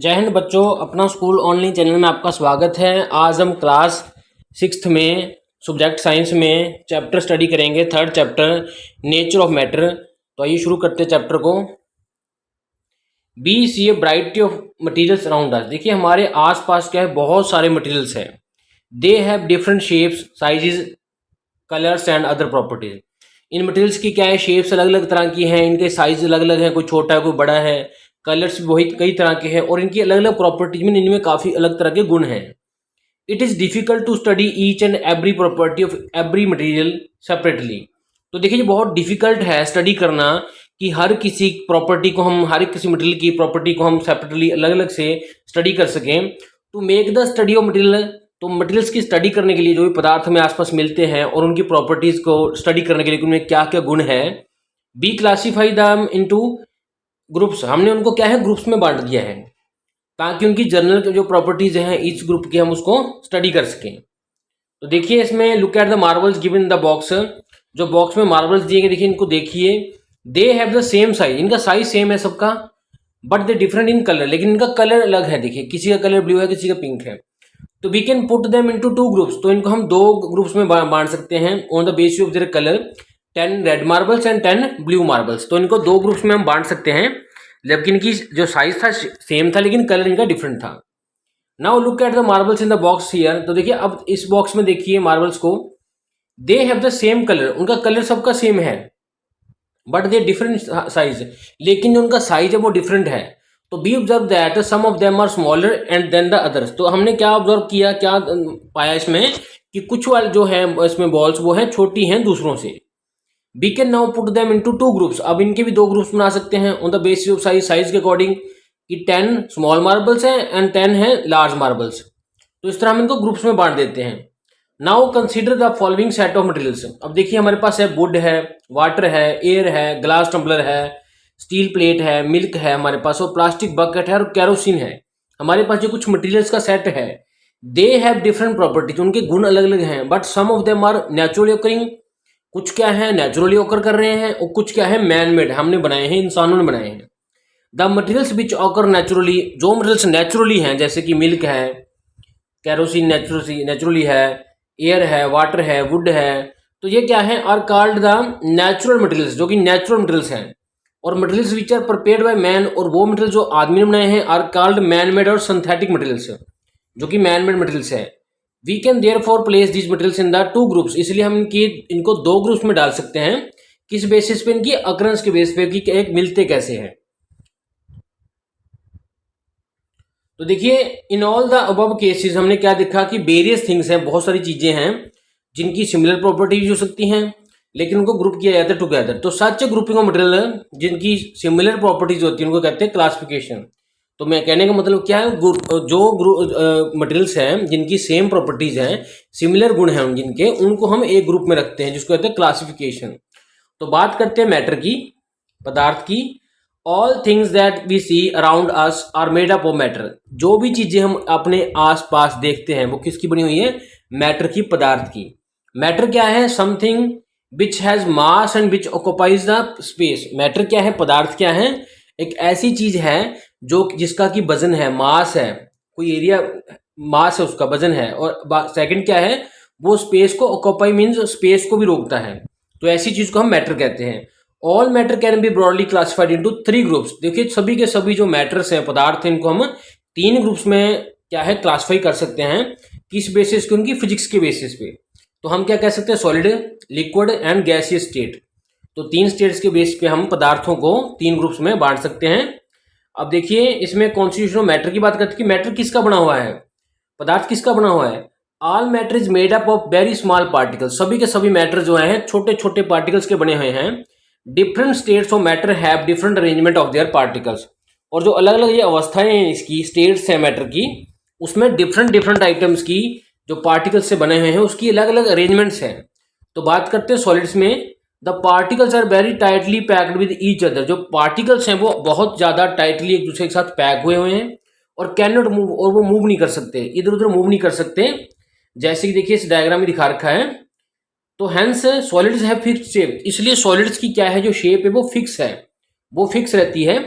जय हिंद बच्चों, अपना स्कूल ऑनलाइन चैनल में आपका स्वागत है। आज हम क्लास 6th में सब्जेक्ट साइंस में चैप्टर स्टडी करेंगे, third chapter nature of matter. तो आइए शुरू करते हैं चैप्टर को। We see a variety of materials around us. देखिए हमारे आसपास क्या है, बहुत सारे मटेरियल्स हैं। They have different shapes, sizes, colours and other properties. इन मटेरियल्स की क्या है, शेप्स अलग अलग तरह की हैं, इनके साइज अलग अलग हैं, कोई छोटा है कोई बड़ा है, कलर्स भी वही कई तरह के हैं और इनकी अलग अलग प्रॉपर्टीज में इनमें काफ़ी अलग तरह के गुण हैं। It is difficult to study each and every property of every material separately. तो देखिए ये बहुत डिफिकल्ट है स्टडी करना कि हर किसी प्रॉपर्टी को हम, हर किसी मटेरियल की प्रॉपर्टी को हम सेपरेटली अलग अलग से स्टडी कर सकें। To make the study of material, तो मटेरियल्स की स्टडी करने के लिए जो भी पदार्थ हमें आसपास मिलते हैं और उनकी प्रॉपर्टीज को स्टडी करने के लिए उनमें क्या क्या गुण है, we classify them into groups. हमने उनको क्या है, ग्रुप्स में बांट दिया है ताकि उनकी जनरल जो प्रॉपर्टीज हैं इस ग्रुप की हम उसको स्टडी कर सकें। तो देखिए इसमें look at the marbles given in the box. जो बॉक्स में मार्बल्स दिए गए देखिए इनको देखिए। दे हैव द सेम साइज, इनका साइज सेम है सबका, but they different in colour, लेकिन इनका कलर अलग है। देखिए किसी का कलर ब्लू है, किसी का पिंक है। तो we can put them into two groups, तो इनको हम दो ग्रुप्स में बांट सकते हैं on the basis of their colour, 10 red marbles and 10 blue marbles. तो इनको दो ग्रुप्स में हम बांट सकते हैं, जबकि इनकी जो साइज था सेम था लेकिन कलर इनका डिफरेंट था। Now look at the marbles in the box here. तो देखिए अब इस बॉक्स में देखिए मार्बल्स को, they have the same colour, उनका कलर सबका सेम है, बट दे डिफरेंट साइज, लेकिन जो उनका साइज है वो डिफरेंट है। तो we observe that some of them are smaller and than the others. तो हमने क्या ऑब्जर्व किया, क्या पाया इसमें कि कुछ वाले जो है इसमें बॉल्स वो हैं छोटी हैं दूसरों से। We can now put them into two groups, अब इनके भी दो ग्रुप्स बना सकते हैं on the basis of size, size के अकॉर्डिंग कि 10 स्मॉल मार्बल्स हैं एंड 10 है लार्ज मार्बल्स। तो इस तरह हम इनको ग्रुप्स में बांट देते हैं। Now consider the following set of materials. अब देखिए हमारे पास है वुड है, वाटर है, एयर है, ग्लास टम्बलर है, स्टील प्लेट है, मिल्क है हमारे पास, और प्लास्टिक बकेट है और कैरोसिन है। हमारे पास जो कुछ मटेरियल्स का सेट है, दे हैव डिफरेंट प्रॉपर्टीज, उनके गुण अलग अलग हैं, but some of them are naturally occurring, कुछ क्या है नेचुरली ऑकर कर रहे हैं और कुछ क्या है मैन मेड, हमने बनाए हैं, इंसानों ने बनाए हैं। The materials which occur naturally, जो मटेरियल्स नेचुरली हैं जैसे कि मिल्क है, कैरोसिन नेचुरली है, एयर है, वाटर है, वुड है, तो ये क्या है, are called the natural materials, जो कि नेचुरल मटेरियल्स हैं। और materials which are prepared by man, और वो मटेरियल जो आदमी ने बनाए हैं, आर कॉल्ड मैन मेड और सिंथेटिक मटेरियल्स, जो कि मैन मेड मटेरियल्स है। We can therefore place these materials in the two groups, इसलिए हम इनको दो ग्रुप्स में डाल सकते हैं। किस बेसिस पे, इनकी अकरेंस के बेस पे कि एक मिलते कैसे हैं। तो देखिए in all the above cases हमने क्या देखा कि वेरियस थिंग्स हैं, बहुत सारी चीजें हैं जिनकी सिमिलर प्रॉपर्टीज हो सकती हैं लेकिन उनको ग्रुप किया जाता है टुगेदर। तो सच ग्रुपिंग ऑफ मटेरियल जिनकी सिमिलर प्रॉपर्टीज होती है उनको कहते हैं क्लासिफिकेशन। तो मैं कहने का मतलब क्या है, जो मटेरियल्स हैं जिनकी सेम प्रॉपर्टीज हैं, सिमिलर गुण हैं जिनके, उनको हम एक ग्रुप में रखते हैं जिसको कहते हैं क्लासिफिकेशन। तो बात करते हैं मैटर की, पदार्थ की। All things that we see around us are made up of matter. जो भी चीजें हम अपने आसपास देखते हैं वो किसकी बनी हुई है, मैटर की, पदार्थ की। मैटर क्या है, something which has mass and which occupies the space. Matter क्या है, पदार्थ क्या है, एक ऐसी चीज है जो जिसका की वजन है, मास है, कोई एरिया मास है उसका वजन है, और सेकंड क्या है, वो स्पेस को ऑक्युपाई मीन्स स्पेस को भी रोकता है। तो ऐसी चीज को हम मैटर कहते हैं। All matter can be broadly classified into 3 groups. देखिए सभी के सभी जो मैटर्स हैं, पदार्थ हैं, इनको हम 3 ग्रुप्स में क्या है क्लासिफाई कर सकते हैं। किस बेसिस के, उनकी फिजिक्स के बेसिस पे। तो हम क्या कह सकते हैं, solid, liquid and gaseous state. तो 3 स्टेट्स के बेस पे हम पदार्थों को 3 ग्रुप्स में बांट सकते हैं। अब देखिए इसमें कॉन्स्टिट्यूशन ऑफ मैटर की बात करते हैं कि मैटर किसका बना हुआ है, पदार्थ किसका बना हुआ है। All matter is made up of very small particles. सभी के सभी मैटर जो हैं छोटे छोटे पार्टिकल्स के बने हुए हैं। Different states of matter have different arrangement of their particles. और जो अलग अलग ये अवस्थाएं हैं, इसकी स्टेट्स हैं मैटर की, उसमें डिफरेंट आइटम्स की जो पार्टिकल्स से बने हुए हैं उसकी अलग अलग अरेंजमेंट्स हैं। तो बात करते हैं सॉलिड्स में। The particles are very tightly packed with each other. जो पार्टिकल्स हैं वो बहुत ज्यादा टाइटली एक दूसरे के साथ पैक हुए हुए हैं और कैन नॉट मूव, और वो मूव नहीं कर सकते, इधर उधर मूव नहीं कर सकते। जैसे कि देखिए इस डायग्राम में दिखा रखा है। तो hence solids have fixed shape, इसलिए सॉलिड्स की क्या है जो शेप है वो फिक्स है, वो फिक्स रहती है।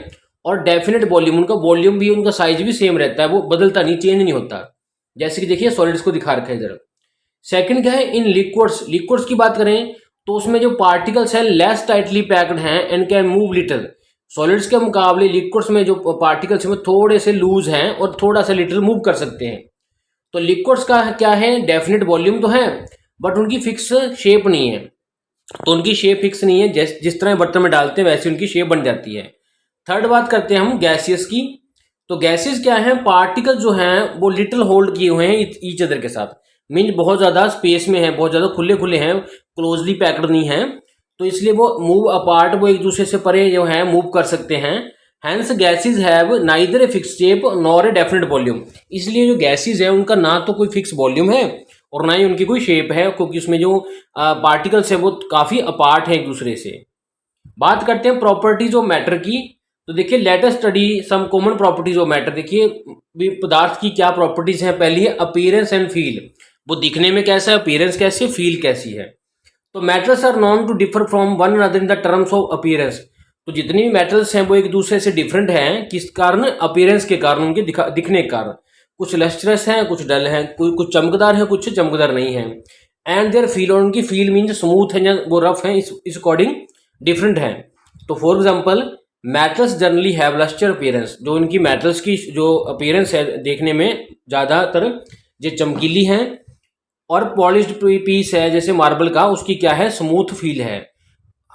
और डेफिनेट वॉल्यूम, उनका वॉल्यूम भी, उनका साइज भी सेम रहता है, वो बदलता नहीं, चेंज नहीं होता। जैसे कि देखिए सॉलिड्स को दिखा रखा है इधर। सेकंड क्या है, इन लिक्विड्स, लिक्विड्स की बात करें तो उसमें जो पार्टिकल्स हैं लेस टाइटली पैक्ड हैं and can move little. Solids के मुकाबले लिक्विड्स में जो पार्टिकल्स हैं वो थोड़े से लूज हैं और थोड़ा सा लिटिल मूव कर सकते हैं। तो लिक्विड्स का क्या है, डेफिनेट वॉल्यूम तो है बट उनकी फिक्स शेप नहीं है। तो उनकी शेप फिक्स नहीं है, जिस तरह बर्तन में डालते हैं वैसे उनकी शेप बन जाती है। थर्ड बात करते हैं हम गैसियस की। तो गैसेस क्या है, पार्टिकल जो हैं वो लिटिल होल्ड किए हुए हैं ईच अदर के साथ, मीन बहुत ज़्यादा स्पेस में है, बहुत ज़्यादा खुले खुले हैं, क्लोजली पैक्ड नहीं है, तो इसलिए वो मूव अपार्ट, वो एक दूसरे से परे जो है मूव कर सकते हैं। Hence gases have neither a fix shape nor a definite volume. इसलिए जो गैसेज है उनका ना तो कोई फिक्स वॉल्यूम है और ना ही उनकी कोई शेप है, क्योंकि उसमें जो पार्टिकल्स हैं वो काफ़ी अपार्ट हैं एक दूसरे से। बात करते हैं प्रॉपर्टीज ऑफ मैटर की। तो देखिए let us study some common properties of matter. देखिए पदार्थ की क्या प्रॉपर्टीज हैं। पहली है अपीयरेंस एंड फील, वो दिखने में कैसा है, अपीयरेंस कैसी है, फील कैसी है। तो metals are known to differ from one another in the terms of appearance. तो जितनी भी मेटल्स हैं वो एक दूसरे से डिफरेंट हैं, किस कारण, अपीयरेंस के कारण, उनके दिखने के कारण। कुछ लस्ट्रस हैं, कुछ डल हैं, कुछ चमकदार हैं, कुछ चमकदार नहीं हैं। एंड देयर फील, और उनकी फील मीन स्मूथ है या वो रफ है, इस अकॉर्डिंग डिफरेंट हैं। तो for example metals generally have lustre appearance, जो उनकी मेटल्स की जो अपीयरेंस है देखने में ज़्यादातर जो चमकीली हैं, और पॉलिश्ड पीस है जैसे मार्बल का, उसकी क्या है, स्मूथ फील है,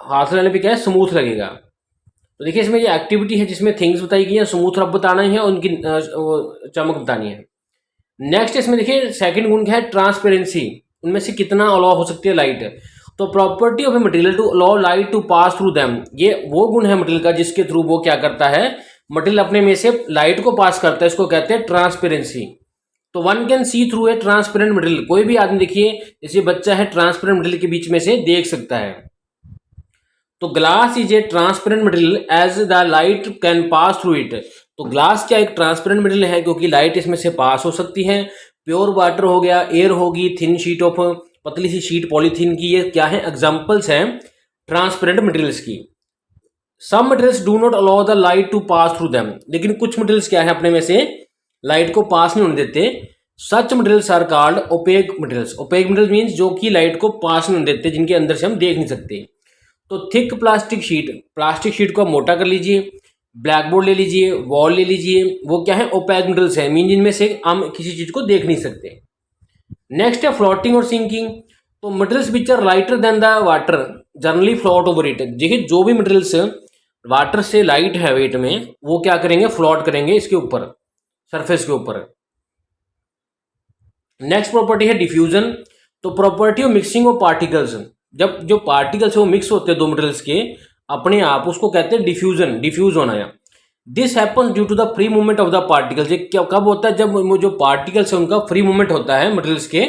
हाथ लगाने पे क्या है, स्मूथ लगेगा। तो देखिए इसमें ये एक्टिविटी है जिसमें थिंग्स बताई गई हैं, स्मूथ रफ बताना ही है और उनकी चमक बतानी है। नेक्स्ट इसमें देखिए सेकंड गुण क्या है, ट्रांसपेरेंसी, उनमें से कितना अलाउ हो सकती है लाइट। तो property of a material to allow light to pass through them, ये वो गुण है मटेरियल का जिसके थ्रू वो क्या करता है, मटेरियल अपने में से लाइट को पास करता है, इसको कहते हैं ट्रांसपेरेंसी। तो one can see through a transparent material, कोई भी आदमी देखिए जैसे बच्चा है ट्रांसपेरेंट मटेरियल के बीच में से देख सकता है। तो glass is a transparent material as the light can pass through it. तो ग्लास क्या एक ट्रांसपेरेंट मटेरियल है क्योंकि लाइट इसमें से पास हो सकती है। प्योर वाटर हो गया, एयर होगी, थिन शीट ऑफ, पतली सी शीट पॉलीथीन की, ये क्या है, एग्जाम्पल्स हैं ट्रांसपेरेंट मटेरियल्स की। Some materials do not allow the light to pass through them, लेकिन कुछ मटेरियल्स क्या है अपने में से लाइट को पास नहीं होने देते। Such materials are called opaque materials. Opaque material means जो कि लाइट को पास नहीं होने देते, जिनके अंदर से हम देख नहीं सकते। तो thick plastic sheet, plastic sheet को मोटा कर लीजिए, ब्लैक बोर्ड ले लीजिए, वॉल ले लीजिए, वो क्या है, ओपेक मटेरियल्स है, मीन जिनमें से हम किसी चीज को देख नहीं सकते। नेक्स्ट है फ्लोटिंग और सिंकिंग। तो materials which are lighter than the water generally float over it. देखिए जो भी मटेरियल्स वाटर से लाइट है वेट में, वो क्या करेंगे, फ्लोट करेंगे इसके ऊपर, सरफेस के ऊपर। नेक्स्ट प्रॉपर्टी है डिफ्यूजन। तो property of mixing of particles, जब जो पार्टिकल्स वो मिक्स होते हैं दो मटेरियल्स के अपने आप, उसको कहते हैं डिफ्यूजन, डिफ्यूज होना है। This happens due to the free movement of the particles. ये क्या कब होता है, जब वो जो पार्टिकल्स है उनका फ्री मूवमेंट होता है मटेरियल्स के।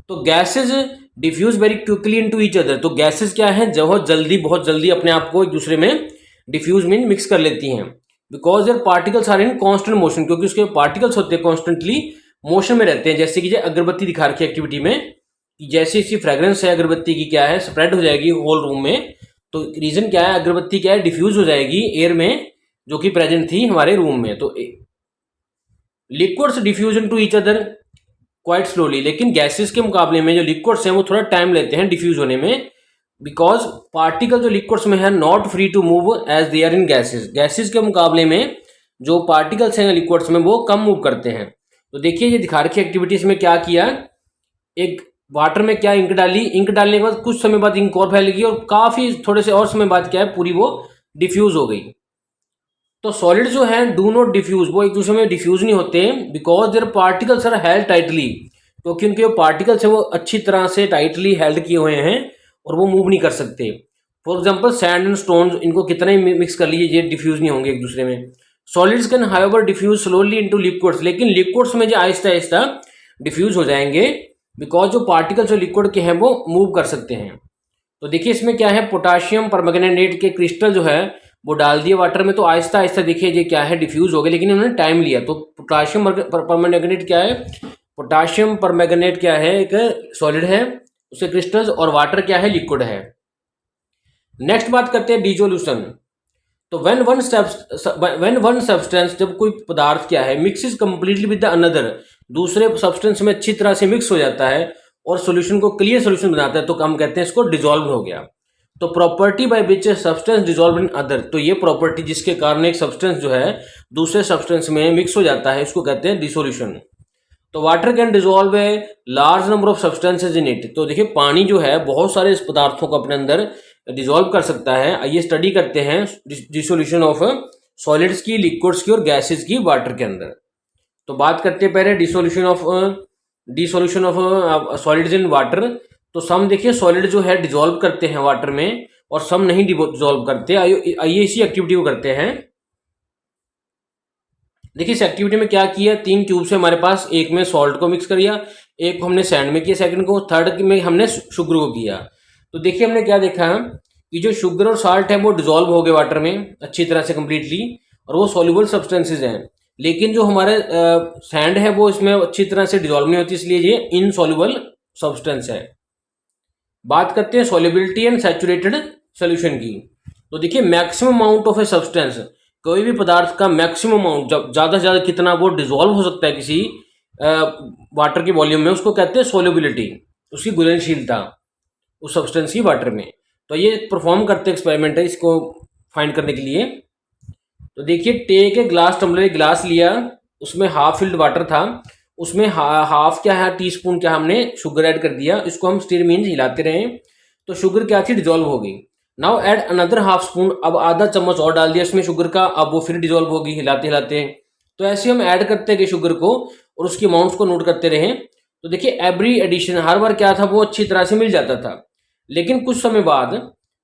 तो gases diffuse very quickly into each other. तो गैसेज क्या है, बहुत जल्दी अपने आप को एक दूसरे में डिफ्यूज मीन मिक्स कर लेती हैं। Because their particles are in constant motion, क्योंकि उसके पार्टिकल्स होते हैं कॉन्स्टेंटली मोशन में रहते हैं। जैसे कि अगरबत्ती दिखा रखी एक्टिविटी में, जैसे इसकी फ्रेग्रेंस है अगरबत्ती की क्या है, स्प्रेड हो जाएगी होल रूम में। तो रीजन क्या है, अगरबत्ती क्या है, डिफ्यूज हो जाएगी एयर में जो कि प्रेजेंट थी हमारे रूम में। तो liquids diffuse into each other quite slowly, लेकिन गैसेस के मुकाबले में जो लिक्विड्स हैं वो थोड़ा टाइम लेते हैं डिफ्यूज होने में। बिकॉज पार्टिकल जो लिक्विड्स में है not free to move as they are in gases. Gases के मुकाबले में जो पार्टिकल्स हैं लिक्विड्स में वो कम मूव करते हैं। तो देखिए ये दिखा रखी एक्टिविटीज में क्या किया, एक वाटर में क्या इंक डाली, इंक डालने के बाद कुछ समय बाद इंक और फैल गई और काफी थोड़े से और समय बाद क्या है, पूरी वो डिफ्यूज हो गई। तो सॉलिड जो है डू नॉट डिफ्यूज, वो एक दूसरे में डिफ्यूज नहीं होते because their particles are held tightly, क्योंकि उनके जो पार्टिकल्स हैं वो अच्छी तरह से टाइटली हेल्ड किए हुए हैं और वो मूव नहीं कर सकते। For example sand and stone, इनको कितना ही मिक्स कर लीजिए ये डिफ्यूज नहीं होंगे एक दूसरे में। Solids can however diffuse slowly into liquids, लेकिन लिक्विड्स में जो आहिस्ता आहिस्ता डिफ्यूज हो जाएंगे बिकॉज जो पार्टिकल्स जो लिक्विड के हैं वो मूव कर सकते हैं। तो देखिए इसमें क्या है, पोटाशियम परमैंगनेट के क्रिस्टल जो है वो डाल दिए वाटर में, तो आहिस्ता आहिस्ता देखिए ये क्या है, डिफ्यूज हो गए, लेकिन उन्होंने टाइम लिया। तो पोटाशियम परमैंगनेट क्या है, पोटाशियम परमैंगनेट क्या है, एक सॉलिड है, उसके क्रिस्टल्स, और वाटर क्या है, लिक्विड है। नेक्स्ट बात करते हैं डिसोल्यूशन। तो व्हेन वन सब्सटेंस, जब कोई पदार्थ क्या है, mixes completely with the another, दूसरे सब्सटेंस में अच्छी तरह से मिक्स हो जाता है और सॉल्यूशन को क्लियर सॉल्यूशन बनाता है, तो हम कहते हैं इसको डिजॉल्व हो गया। तो property by which substance dissolve in other, तो ये प्रॉपर्टी जिसके कारण एक सब्सटेंस जो है दूसरे सब्सटेंस में मिक्स हो जाता है, इसको कहते हैं डिसोल्यूशन। तो water can dissolve a large number of substances in it, तो देखिए पानी जो है बहुत सारे इस पदार्थों को अपने अंदर डिजोल्व कर सकता है। आइए स्टडी करते हैं डिसोल्यूशन ऑफ सॉलिड्स की, लिक्विड्स की और गैसेज की वाटर के अंदर। तो बात करते हैं पहले dissolution of solids in water. तो सम देखिए सॉलिड जो है डिजोल्व करते हैं वाटर में और सम नहीं डिजोल्व करते। आइए इसी एक्टिविटी को करते हैं। देखिए इस एक्टिविटी में क्या किया, 3 ट्यूब से हमारे पास, एक में सॉल्ट को मिक्स किया, एक को हमने सैंड में किया, सेकंड को, थर्ड में हमने शुगर को किया। तो देखिए हमने क्या देखा कि जो शुगर और साल्ट है वो डिजोल्व हो गए वाटर में अच्छी तरह से कंप्लीटली, और वो सॉल्युबल सब्सटेंसेज हैं। लेकिन जो हमारे सैंड है वो इसमें अच्छी तरह से डिजोल्व नहीं होती, इसलिए ये इनसॉल्युबल सब्सटेंस है। बात करते हैं सॉल्युबिलिटी एंड सैचुरेटेड सोल्यूशन की। तो देखिए maximum amount of a substance, कोई भी पदार्थ का मैक्सिमम अमाउंट, जब ज़्यादा से ज़्यादा कितना वो डिजोल्व हो सकता है किसी वाटर के वॉल्यूम में, उसको कहते हैं सोल्युबिलिटी, उसकी घुलनशीलता उस सब्सटेंस की वाटर में। तो ये परफॉर्म करते एक्सपेरिमेंट है इसको फाइंड करने के लिए। तो देखिए टेक ए ग्लास टम्बलर, एक ग्लास लिया, उसमें हाफ फिल्ड वाटर था, उसमें हाफ क्या है टीस्पून क्या हमने शुगर ऐड कर दिया, इसको हम स्टिर मीन्स हिलाते रहे, तो शुगर क्या थी डिजोल्व हो गई। Now add another half spoon, अब आधा चम्मच और डाल दिया इसमें शुगर का, अब वो फिर डिजोल्व होगी हिलाते हिलाते। तो ऐसे हम ऐड करते गए शुगर को और उसकी अमाउंट्स को नोट करते रहे। तो देखिए एवरी एडिशन, हर बार क्या था वो अच्छी तरह से मिल जाता था। लेकिन कुछ समय बाद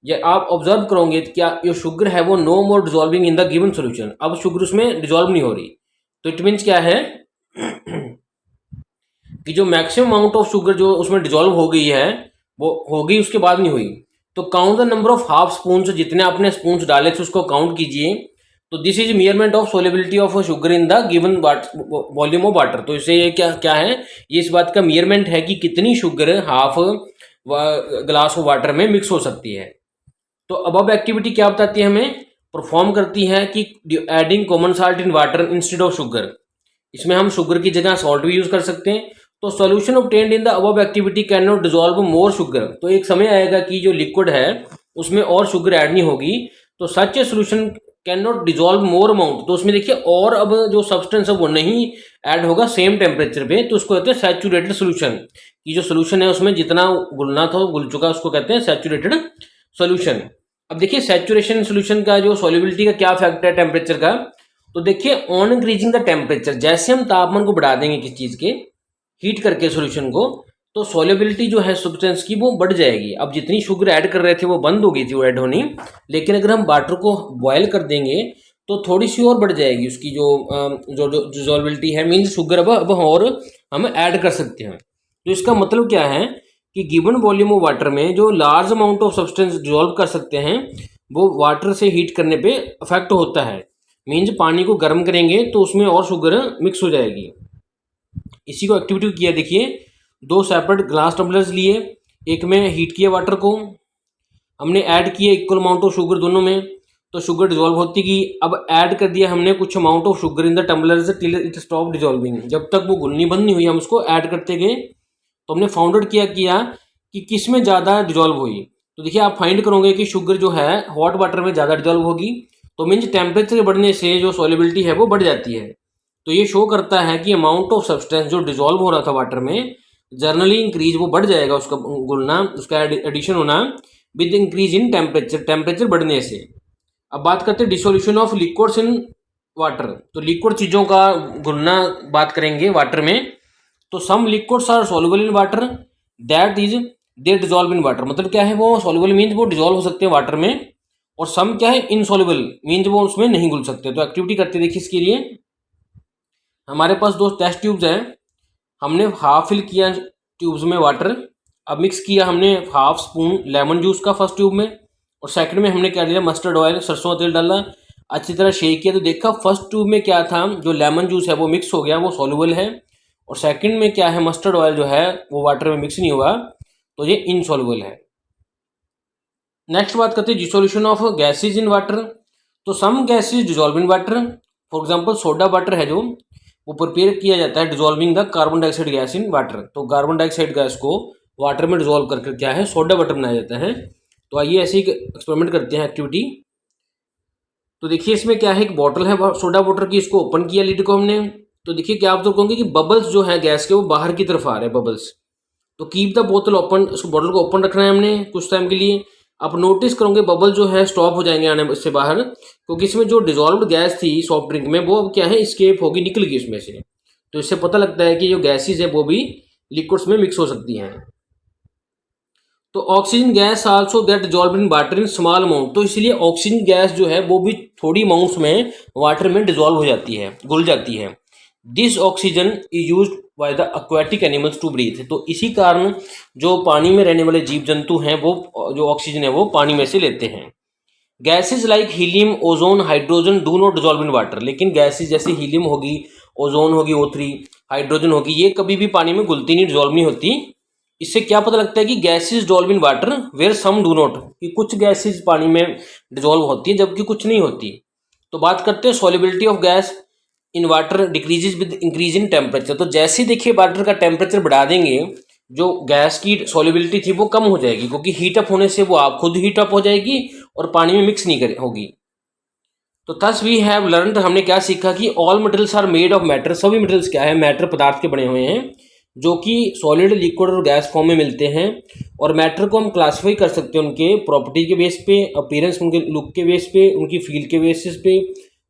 ये आप ऑब्जर्व करोगे तो क्या जो शुगर है वो no more dissolving in the given solution, अब शुगर उसमें डिजोल्व नहीं हो रही। तो इट मीन्स क्या है कि जो मैक्सिमम अमाउंट ऑफ शुगर जो उसमें डिजोल्व हो गई है वो हो गई, उसके बाद नहीं हुई। तो count the number of half spoon, जितने आपने स्पून डाले थे उसको काउंट कीजिए। तो this is measurement of solubility of sugar in the given volume of water. तो इससे ये क्या है, ये इस बात का मेजरमेंट है कि कितनी sugar half glass of water में मिक्स हो सकती है। तो अब एक्टिविटी क्या बताती है हमें, परफॉर्म करती है कि adding common salt in water instead of sugar, इसमें हम शुगर की जगह सॉल्ट भी यूज कर सकते हैं। तो solution obtained in the above activity can not dissolve more sugar, तो एक समय आएगा कि जो लिक्विड है उसमें और शुगर ऐड नहीं होगी, तो such a solution can not dissolve more amount, तो उसमें देखिए और अब जो सब्सटेंस है वो नहीं ऐड होगा सेम टेम्परेचर पे, तो उसको कहते हैं सैचुरेटेड सोल्यूशन, कि जो सोल्यूशन है उसमें जितना घुलना था वो घुल चुका, उसको कहते हैं सैचुरेटेड सोल्यूशन। अब देखिए सैचुरेशन सोल्यूशन का जो सॉल्युबिलिटी का क्या फैक्टर है टेम्परेचर का, तो देखिए ऑन इंक्रीजिंग द टेम्परेचर, जैसे हम तापमान को बढ़ा देंगे किसी चीज़ के हीट करके सॉल्यूशन को, तो सॉल्युबिलिटी जो है सब्सटेंस की वो बढ़ जाएगी। अब जितनी शुगर ऐड कर रहे थे वो बंद हो गई थी वो ऐड होनी, लेकिन अगर हम वाटर को बॉयल कर देंगे तो थोड़ी सी और बढ़ जाएगी उसकी जो सॉल्युबिलिटी है, मीन्स शुगर अब और हम ऐड कर सकते हैं। तो इसका मतलब क्या है कि गिवन वॉल्यूम ऑफ वाटर में जो large amount of substance dissolve कर सकते हैं वो वाटर से हीट करने पे अफेक्ट होता है, मीन्स पानी को गर्म करेंगे तो उसमें और शुगर मिक्स हो जाएगी। इसी को एक्टिविटी किया, देखिए 2 सेपरेट ग्लास टम्बलर्स लिए, एक में हीट किया वाटर को, हमने ऐड किया इक्वल अमाउंट ऑफ शुगर दोनों में, तो शुगर डिजोल्व होती गई। अब ऐड कर दिया हमने कुछ amount of sugar in the tumblers till it stop dissolving, जब तक वो घुलनी बंद नहीं हुई हम उसको ऐड करते गए। तो हमने फाउंड आउट किया कि किस में ज़्यादा डिजोल्व हुई। तो देखिए आप फाइंड करोगे कि शुगर जो है हॉट वाटर में ज़्यादा डिजोल्व होगी, तो मीन्स टेम्परेचर बढ़ने से जो सॉल्युबिलिटी है वो बढ़ जाती है। तो ये शो करता है कि अमाउंट ऑफ सब्सटेंस जो डिजोल्व हो रहा था वाटर में जर्नली इंक्रीज, वो बढ़ जाएगा उसका घुलना, उसका एडिशन होना विद इंक्रीज इन टेम्परेचर बढ़ने से। अब बात करते हैं dissolution of liquids in water. तो लिक्विड चीज़ों का घुलना बात करेंगे वाटर में। तो some liquids are soluble in water, that is they dissolve in water, मतलब क्या है वो सॉल्युबल मीन्स वो डिजोल्व हो सकते हैं वाटर में, और सम क्या है इनसॉल्युबल मीन्स वो उसमें नहीं घुल सकते। तो एक्टिविटी करते देखिए इसके लिए हमारे पास 2 टेस्ट ट्यूब्स हैं, हमने हाफ फिल किया ट्यूब्स में वाटर, अब मिक्स किया हमने हाफ स्पून लेमन जूस का फर्स्ट ट्यूब में, और सेकंड में हमने क्या लिया मस्टर्ड ऑयल, सरसों का तेल डाला, अच्छी तरह शेक किया, तो देखा फर्स्ट ट्यूब में क्या था जो लेमन जूस है वो मिक्स हो गया, वो सॉल्युबल है, और सेकंड में क्या है मस्टर्ड ऑयल जो है वो वाटर में मिक्स नहीं हुआ, तो ये इनसॉल्युबल है। नेक्स्ट बात करते हैं dissolution of gases in water. तो some gas is dissolve in water, for example soda water है जो वो प्रिपेयर किया जाता है dissolving the carbon dioxide gas in water. तो कार्बन डाइऑक्साइड गैस को वाटर में डिजॉल्व करके क्या है सोडा वाटर बनाया जाता है। तो आइए ऐसे ही एक्सपेरिमेंट करते हैं एक्टिविटी। तो देखिए इसमें क्या है, एक बॉटल है सोडा वाटर की, इसको ओपन किया लीड को हमने। तो देखिए क्या आप तो कहोगे कि बबल्स जो है गैस के वो बाहर की तरफ आ रहे हैं बबल्स। तो कीप द बोतल ओपन, उसको बॉटल को ओपन रखना है हमने कुछ टाइम के लिए। आप नोटिस करोगे बबल जो है स्टॉप हो जाएंगे आने से बाहर, क्योंकि इसमें जो डिजॉल्व्ड गैस थी सॉफ्ट ड्रिंक में वो अब क्या है स्केप होगी, निकल गई उसमें से। तो इससे पता लगता है कि जो गैसेज है वो भी लिक्विड्स में मिक्स हो सकती हैं। तो oxygen gas also get dissolve in water in small amount, तो इसलिए ऑक्सीजन गैस जो है वो भी थोड़ी अमाउंट्स में वाटर में डिजॉल्व हो जाती है, घुल जाती है। This oxygen is use by the aquatic animals to breathe, तो इसी कारण जो पानी में रहने वाले जीव जंतु हैं वो जो ऑक्सीजन है वो पानी में से लेते हैं। Gases like helium, ozone, hydrogen do not dissolve in water, लेकिन गैसेज जैसे हीलियम होगी, ओजोन होगी O3, हाइड्रोजन होगी, ये कभी भी पानी में घुलती नहीं, डिजॉल्व नहीं होती। इससे क्या पता लगता है कि gases dissolve in water where some do not, कि कुछ गैसेज पानी में डिजॉल्व होती है जबकि कुछ नहीं होती। तो बात करते हैं solubility of gas in water decreases with increase in temperature. तो जैसे देखिए वाटर का टेम्परेचर बढ़ा देंगे जो गैस की सॉल्युबिलिटी थी वो कम हो जाएगी, क्योंकि हीट अप होने से वो आप खुद हीट अप हो जाएगी और पानी में मिक्स नहीं होगी। तो थस वी हैव लर्न, हमने क्या सीखा कि all materials are made of matter, सभी मटेरियल्स क्या है मैटर पदार्थ के बने हुए हैं जो कि सॉलिड, लिक्विड और गैस फॉर्म में मिलते हैं। और मैटर को हम क्लासीफाई कर सकते हैं उनके प्रॉपर्टी के बेस पे, अपीयरेंस उनके लुक के बेस पे, उनकी फील के बेसिस पे,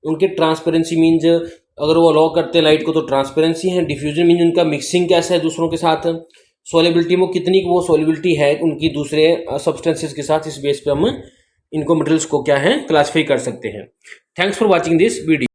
उनके ट्रांसपेरेंसी मीन्स अगर वो अलाउ करते हैं लाइट को तो ट्रांसपेरेंसी है, डिफ्यूजन मीन्स उनका मिक्सिंग कैसा है दूसरों के साथ, सॉलिबिलिटी में कितनी वो सॉलिबिलिटी है उनकी दूसरे सब्सटेंसेस के साथ, इस बेस पे हम इनको मटेरियल्स को क्या है क्लासीफाई कर सकते हैं। Thanks for watching this video.